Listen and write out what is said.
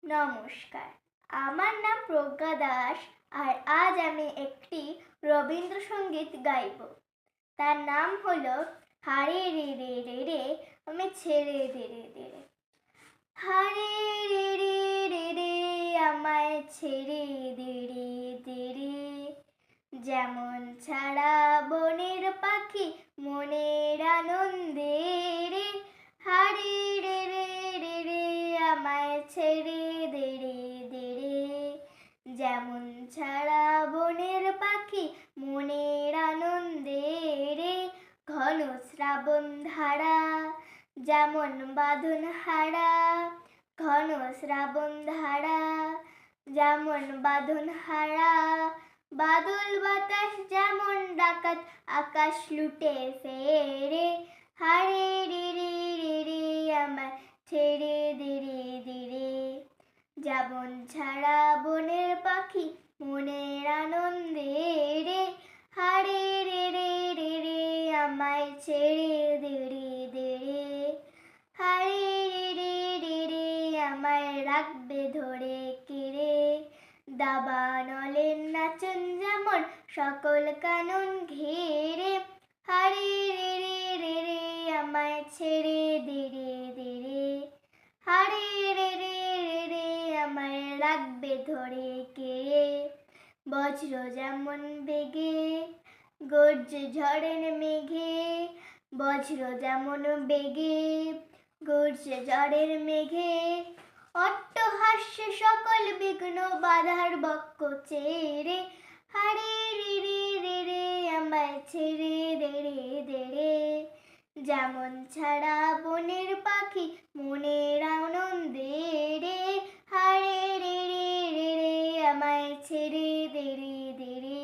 নমস্কার, আমার নাম প্রজ্ঞা দাস। আর আজ আমি একটি রবীন্দ্রসঙ্গীত গাইব। তার নাম হলো হারে রে রে রে রে আমি ছেড়ে দে রে দে রে। হারে রে রে রে রে আমায় ছেড়ে দে রে দে রে। যেমন ছাড়া বনের পাখি মনের আনন্দে রে। হারে রে রে রে রে আমায় ছেড়ে দে রে দে রে। যেমন ছাড়া বনের পাখি মনের আনন্দে রে। ঘন শ্রাবণ ধারা যেমন বাঁধন হারা। ঘন শ্রাবণ ধারা যেমন বাঁধন হারা। বাদল বাতাস যেমন ডাকাত আকাশ লুটে ফেরে। হারে রে রে রে রে আমায় ছেড়ে দে রে দে রে। যেমন ছাড়া বনের পাখি মনের আনন্দে রে। হারে রে রে রে রে আমায় ছেড়ে দে রে দে রে। হারে রে রে রে রে আমায় রাখবে ধরে কেড়ে। দাবানলের নাচন যেমন সকল কানন ঘেরে। হারে রে রে রে রে আমায় ছেড়ে দে রে দে রে। হারে রে রে রে রে আমায় রাখবে ধরে কেড়ে। বজ্র যেমন বেগে গর্জে ঝড়ের মেঘে। বজ্র যেমন বেগে গর্জে ঝড়ের মেঘে। অট্টহাস্যে সকল বিঘ্ন বাধার বক্ষ চেরে। হারে রে রে রে রে আমায় ছেড়ে দে রে দে রে। যেমন ছাড়া বনের পাখি মনের আনন্দে রে। হারে রে রে রে রে আমায় ছেড়ে দে রে দে রে।